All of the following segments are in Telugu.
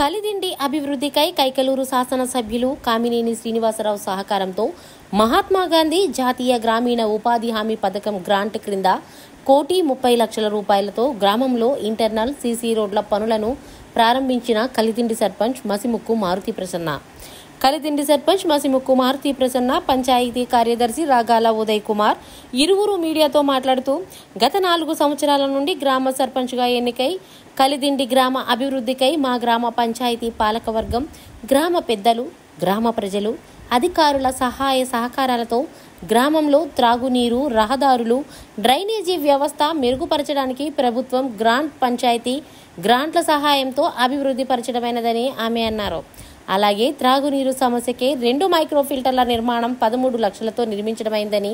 కలిదిండి అభివృద్ధికై కైకలూరు శాసనసభ్యులు కామినేని శ్రీనివాసరావు సహకారంతో మహాత్మాగాంధీ జాతీయ గ్రామీణ ఉపాధి హామీ పథకం గ్రాంట్ క్రింద 1,30,00,000 రూపాయలతో గ్రామంలో ఇంటర్నల్ సీసీ రోడ్ల పనులను ప్రారంభించిన కలిదిండి సర్పంచ్ మసిముక్కు మారుతి ప్రసన్న. కలిదిండి సర్పంచ్ మసిముక్కు మారుతి ప్రసన్న, పంచాయతీ కార్యదర్శి రాగాల ఉదయ్ కుమార్ ఇరువురు మీడియాతో మాట్లాడుతూ గత 4 సంవత్సరాల నుండి గ్రామ సర్పంచ్గా ఎన్నికై కలిదిండి గ్రామ అభివృద్ధికై మా గ్రామ పంచాయతీ పాలకవర్గం, గ్రామ పెద్దలు, గ్రామ ప్రజలు, అధికారుల సహాయ సహకారాలతో గ్రామంలో త్రాగునీరు, రహదారులు, డ్రైనేజీ వ్యవస్థ మెరుగుపరచడానికి ప్రభుత్వం గ్రాంట్, పంచాయతీ గ్రాంట్ల సహాయంతో అభివృద్ధి పరచడమైనదని ఆమె అన్నారు. అలాగే త్రాగునీరు సమస్యకే 2 మైక్రో ఫిల్టర్ల నిర్మాణం 13 లక్షలతో నిర్మించడమైందని,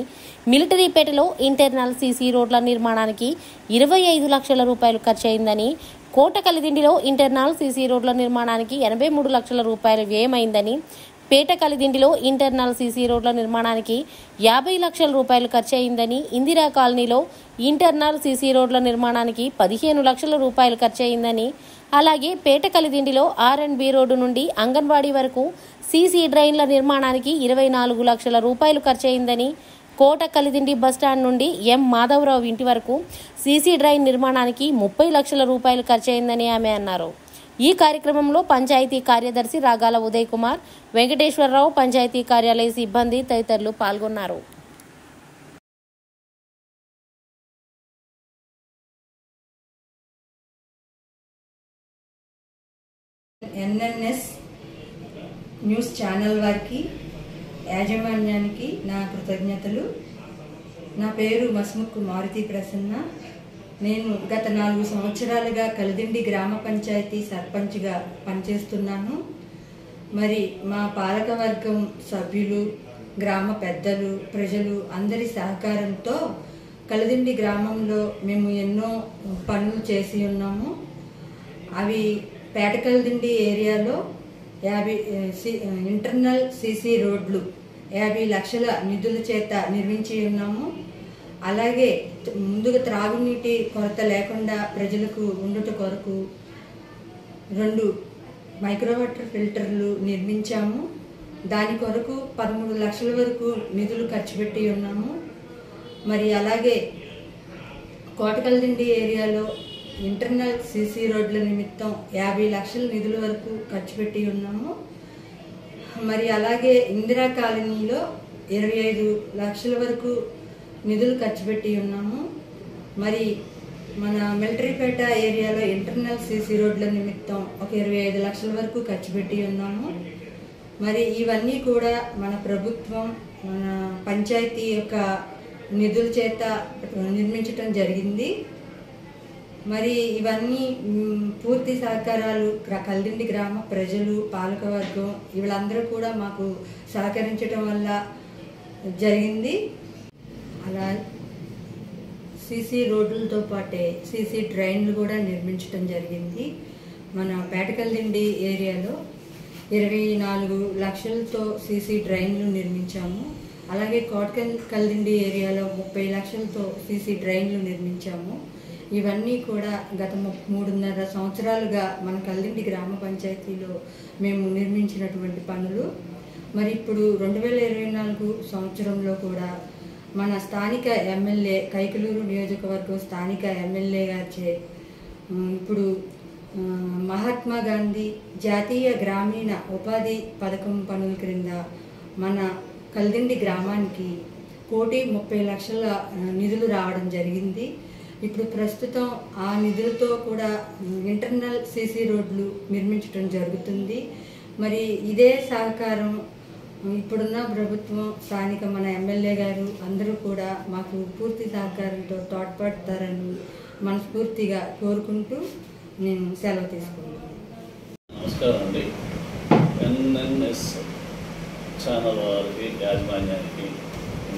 మిలిటరీపేటలో ఇంటర్నల్ సీసీ రోడ్ల నిర్మాణానికి 25 లక్షల రూపాయలు ఖర్చయిందని, కోట కలిదిండిలో ఇంటర్నల్ సీసీ రోడ్ల నిర్మాణానికి 83 లక్షల రూపాయలు వ్యయమైందని, పేట కలిదిండిలో ఇంటర్నల్ సీసీ రోడ్ల నిర్మాణానికి 50 లక్షల రూపాయలు ఖర్చయిందని, ఇందిరా కాలనీలో ఇంటర్నల్ సీసీ రోడ్ల నిర్మాణానికి 15 లక్షల రూపాయలు ఖర్చయిందని, అలాగే పేట కలిదిండిలో R&B రోడ్డు నుండి అంగన్వాడీ వరకు సీసీ డ్రైన్ల నిర్మాణానికి 24 లక్షల రూపాయలు ఖర్చయిందని, కోట కలిదిండి బస్టాండ్ నుండి ఎం మాధవరావు ఇంటి వరకు సీసీ డ్రైన్ నిర్మాణానికి 30 లక్షల రూపాయలు ఖర్చయిందని ఆమె అన్నారు. ఈ కార్యక్రమంలో పంచాయతీ కార్యదర్శి రాగాల ఉదయ్ కుమార్, వెంకటేశ్వరరావు, పంచాయతీ కార్యాలయ సిబ్బంది తదితరులు పాల్గొన్నారు. NNS న్యూస్ ఛానల్ వారికి, యాజమాన్యానికి నా కృతజ్ఞతలు. నా పేరు మసిముక్కు మారుతి ప్రసన్న. నేను గత 4 సంవత్సరాలుగా కలిదిండి గ్రామ పంచాయతీ సర్పంచ్గా పనిచేస్తున్నాను. మరి మా పాలకవర్గం సభ్యులు, గ్రామ పెద్దలు, ప్రజలు అందరి సహకారంతో కలిదిండి గ్రామంలో మేము ఎన్నో పనులు చేసి ఉన్నాము. అవి పేట కలిదిండి ఏరియాలో 50 ఇంటర్నల్ సీసీ రోడ్లు 50 లక్షల నిధుల చేత నిర్మించి ఉన్నాము. అలాగే ముందుగా త్రాగునీటి కొరత లేకుండా ప్రజలకు ఉండుట కొరకు 2 మైక్రోవాటర్ ఫిల్టర్లు నిర్మించాము. దాని కొరకు 13 లక్షల వరకు నిధులు ఖర్చు పెట్టి ఉన్నాము. మరి అలాగే కోటకల్దిండి ఏరియాలో ఇంటర్నల్ సీసీ రోడ్ల నిమిత్తం 50 లక్షల నిధుల వరకు ఖర్చు పెట్టి ఉన్నాము. మరి అలాగే ఇందిరా కాలనీలో 25 లక్షల వరకు నిధులు ఖర్చు పెట్టి ఉన్నాము. మరి మన మిలిటరీపేట ఏరియాలో ఇంటర్నల్ సీసీ రోడ్ల నిమిత్తం ఒక 25 లక్షల వరకు ఖర్చు పెట్టి ఉన్నాము. మరి ఇవన్నీ కూడా మన ప్రభుత్వం, మన పంచాయతీ యొక్క నిధుల చేత నిర్మించటం జరిగింది. మరి ఇవన్నీ పూర్తి సహకారాలు కలిదిండి గ్రామ ప్రజలు, పాలకవర్గం వీళ్ళందరూ కూడా మాకు సహకరించడం వల్ల జరిగింది. అలా సీసీ రోడ్లతో పాటే సీసీ డ్రైన్లు కూడా నిర్మించడం జరిగింది. మన పేట కలిదిండి ఏరియాలో 24 లక్షలతో సీసీ డ్రైన్లు నిర్మించాము. అలాగే కోట కలిదిండి ఏరియాలో 30 లక్షలతో సీసీ డ్రైన్లు నిర్మించాము. ఇవన్నీ కూడా గత 3.5 సంవత్సరాలుగా మన కలిదిండి గ్రామ పంచాయతీలో మేము నిర్మించినటువంటి పనులు. మరి ఇప్పుడు 2024 సంవత్సరంలో కూడా మన స్థానిక ఎమ్మెల్యే, కైకలూరు నియోజకవర్గం స్థానిక ఎమ్మెల్యే గారిచే ఇప్పుడు మహాత్మాగాంధీ జాతీయ గ్రామీణ ఉపాధి పథకం పనుల క్రింద మన కలిదిండి గ్రామానికి 1,30,00,000 నిధులు రావడం జరిగింది. ఇప్పుడు ప్రస్తుతం ఆ నిధులతో కూడా ఇంటర్నల్ సీసీ రోడ్లు నిర్మించడం జరుగుతుంది. మరి ఇదే సహకారం ఇప్పుడున్న ప్రభుత్వం, స్థానిక మన ఎమ్మెల్యే గారు అందరూ కూడా మాకు పూర్తి సహకారంతో తోడ్పడతారని మనస్ఫూర్తిగా కోరుకుంటూ నేను సెలవు తీసుకుంటాను. నమస్కారం అండి. NNS ఛానల్ వారికి, యాజమాన్యానికి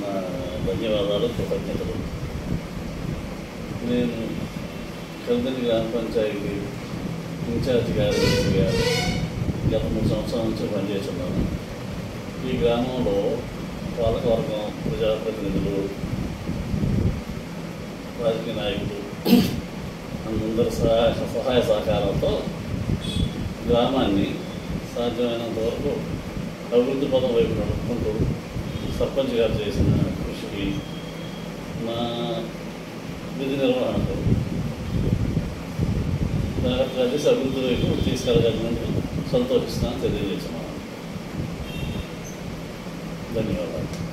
నా ధన్యవాదాలు, కృతజ్ఞతలు. నేను కలిదిండి గ్రామ పంచాయతీ ఇన్ఛార్జ్ కార్యదర్శిగా గత 3 సంవత్సరాల నుంచి పనిచేస్తున్నాను. ఈ గ్రామంలో పాలకవర్గం, ప్రజాప్రతినిధులు, రాజకీయ నాయకులు అందరి సహాయ సహకారంతో గ్రామాన్ని సాధ్యమైనంత వరకు అభివృద్ధి పదం వైపు నడుపుకుంటూ సర్పంచ్ గారు చేసిన కృషికి నా విధి నిర్వహణకు కలిసి అభివృద్ధి వైపు తీసుకెళ్ళగలిగినందుకు సంతోషిస్తున్నాను, తెలియజేస్తున్నాను. ధన్యవాదాలు.